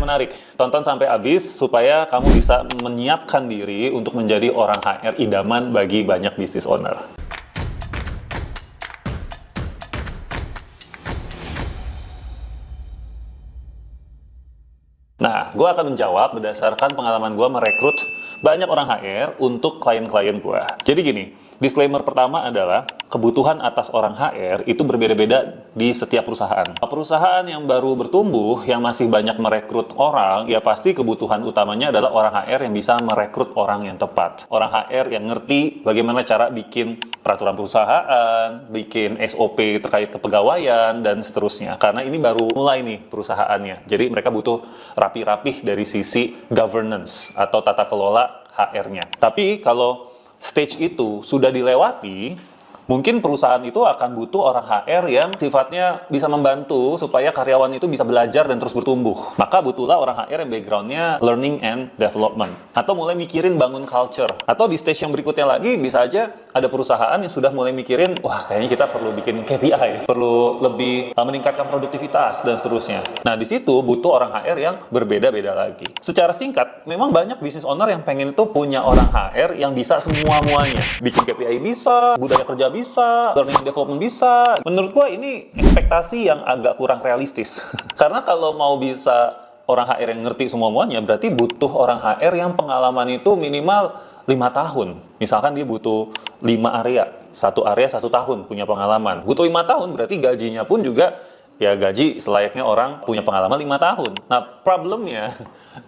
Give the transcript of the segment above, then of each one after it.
menarik. Tonton sampai habis supaya kamu bisa menyiapkan diri untuk menjadi orang HR idaman bagi banyak business owner. Nah, gue akan menjawab berdasarkan pengalaman gue merekrut banyak orang HR untuk klien-klien gue. Jadi gini, disclaimer pertama adalah kebutuhan atas orang HR itu berbeda-beda di setiap perusahaan. Perusahaan yang baru bertumbuh, yang masih banyak merekrut orang, ya pasti kebutuhan utamanya adalah orang HR yang bisa merekrut orang yang tepat. Orang HR yang ngerti bagaimana cara bikin peraturan perusahaan, bikin SOP terkait kepegawaian, dan seterusnya. Karena ini baru mulai nih perusahaannya. Jadi mereka butuh rapi-rapih dari sisi governance atau tata kelola HR-nya. Tapi kalau stage itu sudah dilewati, mungkin perusahaan itu akan butuh orang HR yang sifatnya bisa membantu supaya karyawan itu bisa belajar dan terus bertumbuh. Maka butuhlah orang HR yang background-nya learning and development. Atau mulai mikirin bangun culture. Atau di stage yang berikutnya lagi bisa aja ada perusahaan yang sudah mulai mikirin, wah kayaknya kita perlu bikin KPI, perlu lebih meningkatkan produktivitas dan seterusnya. Nah di situ butuh orang HR yang berbeda-beda lagi. Secara singkat, memang banyak business owner yang pengen itu punya orang HR yang bisa semua-muanya. Bikin KPI bisa, budaya kerja bisa, learning and development bisa. Menurut gua ini ekspektasi yang agak kurang realistis. Karena kalau mau bisa orang HR yang ngerti semuanya, berarti butuh orang HR yang pengalaman itu minimal 5 tahun. Misalkan dia butuh 5 area, satu area 1 tahun punya pengalaman. Butuh 5 tahun berarti gajinya pun juga ya gaji selayaknya orang punya pengalaman 5 tahun. Nah problemnya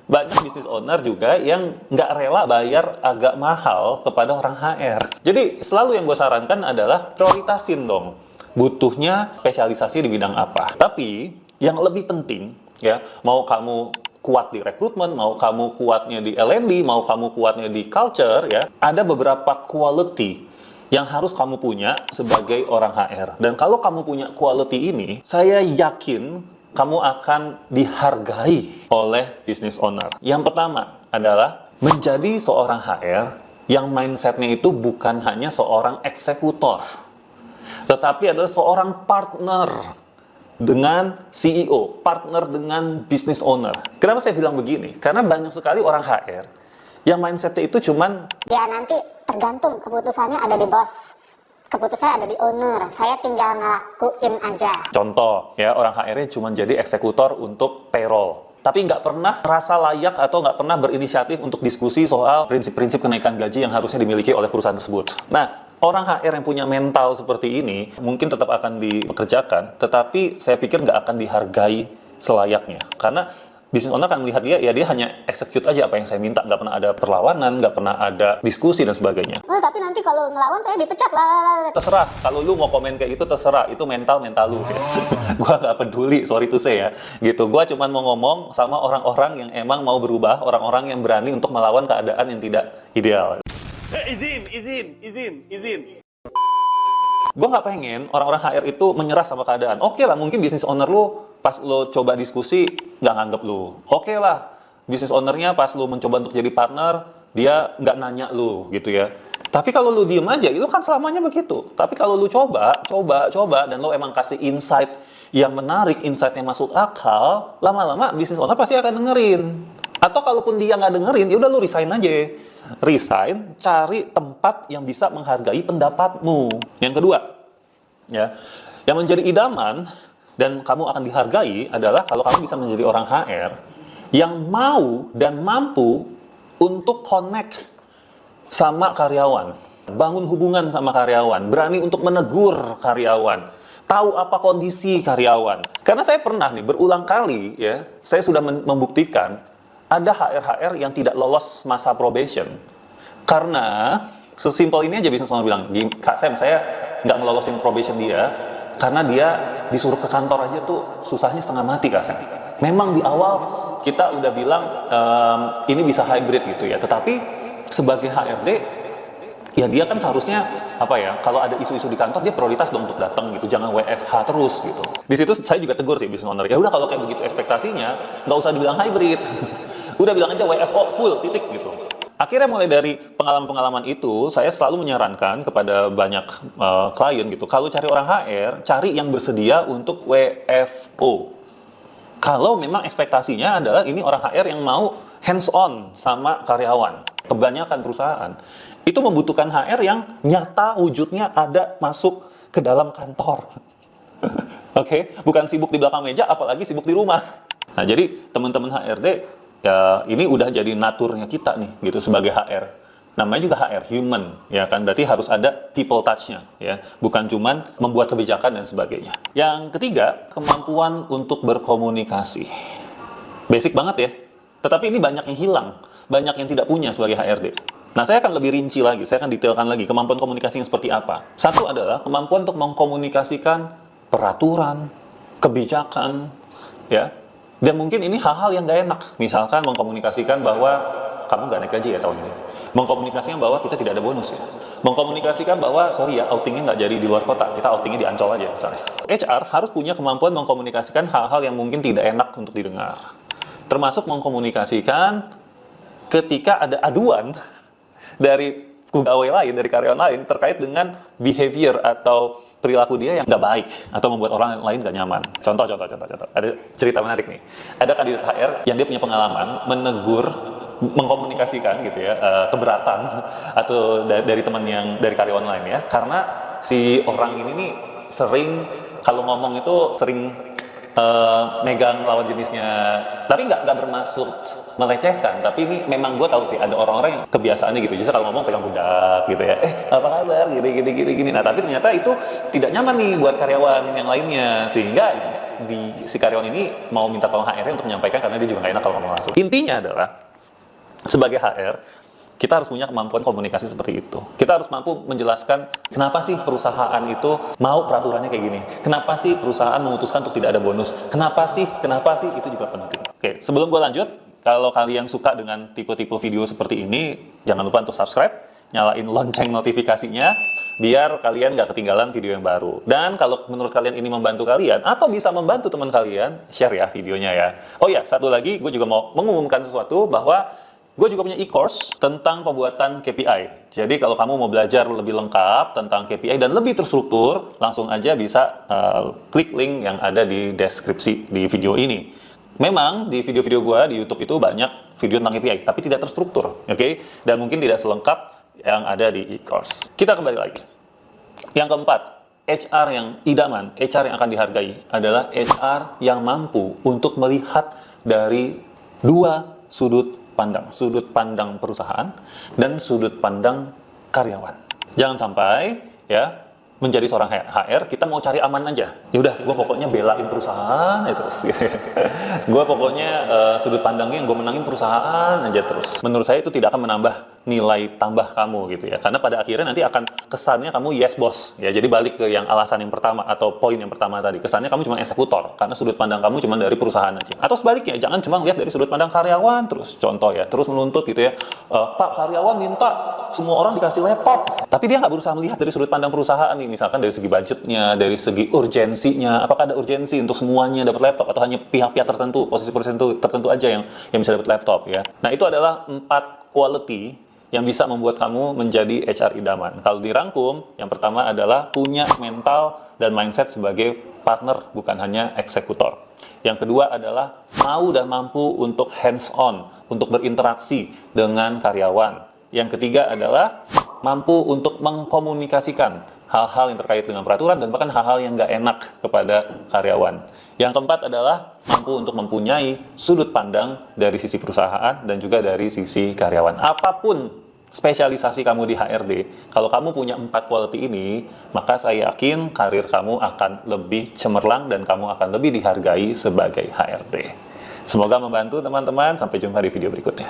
banyak business owner juga yang nggak rela bayar agak mahal kepada orang HR. Jadi selalu yang gue sarankan adalah prioritasin dong butuhnya spesialisasi di bidang apa. Tapi yang lebih penting ya, mau kamu kuat di rekrutmen, mau kamu kuatnya di L&D, mau kamu kuatnya di culture ya, ada beberapa quality yang harus kamu punya sebagai orang HR. Dan kalau kamu punya quality ini, saya yakin kamu akan dihargai oleh business owner. Yang pertama adalah menjadi seorang HR yang mindsetnya itu bukan hanya seorang eksekutor, tetapi adalah seorang partner dengan CEO, partner dengan business owner. Kenapa saya bilang begini? Karena banyak sekali orang HR yang mindsetnya itu cuman ya nanti tergantung, keputusannya ada di bos, keputusannya ada di owner, saya tinggal ngelakuin aja. Contoh ya, orang HR-nya cuma jadi eksekutor untuk payroll, tapi nggak pernah merasa layak atau nggak pernah berinisiatif untuk diskusi soal prinsip-prinsip kenaikan gaji yang harusnya dimiliki oleh perusahaan tersebut. Nah, orang HR yang punya mental seperti ini mungkin tetap akan dipekerjakan, tetapi saya pikir nggak akan dihargai selayaknya. Karena business owner akan melihat dia, ya dia hanya execute aja apa yang saya minta, nggak pernah ada perlawanan, nggak pernah ada diskusi dan sebagainya. Oh, tapi nanti kalau ngelawan saya dipecat lah. Terserah, kalau lu mau komen kayak gitu terserah, itu mental lu. Ya. Gua nggak peduli, sorry to say ya. Gitu, gua cuma mau ngomong sama orang-orang yang emang mau berubah, orang-orang yang berani untuk melawan keadaan yang tidak ideal. Izin. Gue nggak pengen orang-orang HR itu menyerah sama keadaan. Oke lah, mungkin business owner lu pas lo coba diskusi nggak nganggep lu. Oke lah, business ownernya pas lu mencoba untuk jadi partner dia nggak nanya lu gitu ya. Tapi kalau lu diem aja, itu kan selamanya begitu. Tapi kalau lu coba dan lo emang kasih insight yang menarik, insight yang masuk akal, lama-lama business owner pasti akan dengerin. Atau kalaupun dia nggak dengerin, ya udah lu resign aja. Resign, cari tempat yang bisa menghargai pendapatmu. Yang kedua, ya, yang menjadi idaman dan kamu akan dihargai adalah kalau kamu bisa menjadi orang HR yang mau dan mampu untuk connect sama karyawan, bangun hubungan sama karyawan, berani untuk menegur karyawan, tahu apa kondisi karyawan. Karena saya pernah nih berulang kali ya, saya sudah membuktikan ada HR yang tidak lolos masa probation. Karena sesimpel ini aja business owner bilang, Kak Sam, saya nggak ngelolosin probation dia karena dia disuruh ke kantor aja tuh susahnya setengah mati, Kak Sam. Memang di awal kita udah bilang ini bisa hybrid gitu ya, tetapi sebagai HRD ya dia kan harusnya apa ya, kalau ada isu-isu di kantor dia prioritas dong untuk datang gitu, jangan WFH terus gitu. Di situ saya juga tegur sih business owner, ya udah kalau kayak begitu ekspektasinya nggak usah dibilang hybrid. Udah bilang aja WFO full titik gitu. Akhirnya mulai dari pengalaman-pengalaman itu, saya selalu menyarankan kepada banyak klien gitu, kalau cari orang HR, cari yang bersedia untuk WFO. Kalau memang ekspektasinya adalah ini orang HR yang mau hands-on sama karyawan, kebanyakan perusahaan, itu membutuhkan HR yang nyata wujudnya ada masuk ke dalam kantor. Oke, bukan sibuk di belakang meja, apalagi sibuk di rumah. Nah, jadi teman-teman HRD, ya ini udah jadi naturnya kita nih, gitu, sebagai HR. Namanya juga HR, human, ya kan? Berarti harus ada people touch-nya, ya. Bukan cuman membuat kebijakan dan sebagainya. Yang ketiga, kemampuan untuk berkomunikasi. Basic banget ya, tetapi ini banyak yang hilang, banyak yang tidak punya sebagai HRD. Nah, saya akan lebih rinci lagi, saya akan detailkan lagi kemampuan komunikasi yang seperti apa. Satu adalah kemampuan untuk mengkomunikasikan peraturan, kebijakan, ya. Dan mungkin ini hal-hal yang gak enak. Misalkan mengkomunikasikan bahwa kamu gak naik gaji ya tahun ini. Mengkomunikasikan bahwa kita tidak ada bonus ya. Mengkomunikasikan bahwa, sorry ya, outingnya nggak jadi di luar kota, kita outingnya di Ancol aja misalnya. HR harus punya kemampuan mengkomunikasikan hal-hal yang mungkin tidak enak untuk didengar. Termasuk mengkomunikasikan ketika ada aduan dari pegawai lain, dari karyawan lain terkait dengan behavior atau perilaku dia yang nggak baik atau membuat orang lain nggak nyaman. Contoh. Ada cerita menarik nih. Ada kandidat HR yang dia punya pengalaman menegur, mengkomunikasikan gitu ya, keberatan atau dari teman yang dari karyawan lain ya, karena si orang ini nih sering kalau ngomong itu sering megang lawan jenisnya, tapi nggak bermaksud melecehkan, tapi ini memang gue tahu sih ada orang-orang yang kebiasaannya gitu, jadi kalau ngomong pegang pundak gitu ya, apa kabar, gini. Nah tapi ternyata itu tidak nyaman nih buat karyawan yang lainnya, sehingga si karyawan ini mau minta tolong HR untuk menyampaikan karena dia juga nggak enak kalau ngomong langsung. Intinya adalah sebagai HR, kita harus punya kemampuan komunikasi seperti itu. Kita harus mampu menjelaskan kenapa sih perusahaan itu mau peraturannya kayak gini. Kenapa sih perusahaan memutuskan untuk tidak ada bonus. Kenapa sih, itu juga penting. Oke, sebelum gue lanjut, kalau kalian suka dengan tipe-tipe video seperti ini, jangan lupa untuk subscribe, nyalain lonceng notifikasinya, biar kalian nggak ketinggalan video yang baru. Dan kalau menurut kalian ini membantu kalian, atau bisa membantu teman kalian, share ya videonya ya. Oh ya, satu lagi, gue juga mau mengumumkan sesuatu bahwa gue juga punya e-course tentang pembuatan KPI. Jadi kalau kamu mau belajar lebih lengkap tentang KPI dan lebih terstruktur, langsung aja bisa klik link yang ada di deskripsi di video ini. Memang di video-video gue di YouTube itu banyak video tentang KPI, tapi tidak terstruktur, oke? Dan mungkin tidak selengkap yang ada di e-course. Kita kembali lagi. Yang keempat, HR yang idaman, HR yang akan dihargai adalah HR yang mampu untuk melihat dari dua sudut pandang perusahaan dan sudut pandang karyawan. Jangan sampai ya menjadi seorang HR kita mau cari aman aja. Ya udah, gue pokoknya belain perusahaan ya terus. Gue pokoknya sudut pandangnya yang gue menangin perusahaan aja terus. Menurut saya itu tidak akan menambah nilai tambah kamu gitu ya. Karena pada akhirnya nanti akan kesannya kamu yes boss ya. Jadi balik ke yang alasan yang pertama atau poin yang pertama tadi. Kesannya kamu cuma eksekutor karena sudut pandang kamu cuma dari perusahaan aja. Atau sebaliknya, jangan cuma lihat dari sudut pandang karyawan terus. Contoh ya, terus menuntut gitu ya. Pak, karyawan minta semua orang dikasih laptop. Tapi dia nggak berusaha melihat dari sudut pandang perusahaan nih. Misalkan dari segi budgetnya, dari segi urgensinya. Apakah ada urgensi untuk semuanya dapat laptop atau hanya pihak-pihak tertentu, posisi tertentu aja yang bisa dapat laptop ya. Nah, itu adalah 4 quality yang bisa membuat kamu menjadi HR idaman. Kalau dirangkum, yang pertama adalah punya mental dan mindset sebagai partner, bukan hanya eksekutor. Yang kedua adalah mau dan mampu untuk hands-on, untuk berinteraksi dengan karyawan. Yang ketiga adalah mampu untuk mengkomunikasikan hal-hal yang terkait dengan peraturan dan bahkan hal-hal yang nggak enak kepada karyawan. Yang keempat adalah mampu untuk mempunyai sudut pandang dari sisi perusahaan dan juga dari sisi karyawan. Apapun spesialisasi kamu di HRD, kalau kamu punya 4 quality ini, maka saya yakin karir kamu akan lebih cemerlang dan kamu akan lebih dihargai sebagai HRD. Semoga membantu teman-teman. Sampai jumpa di video berikutnya.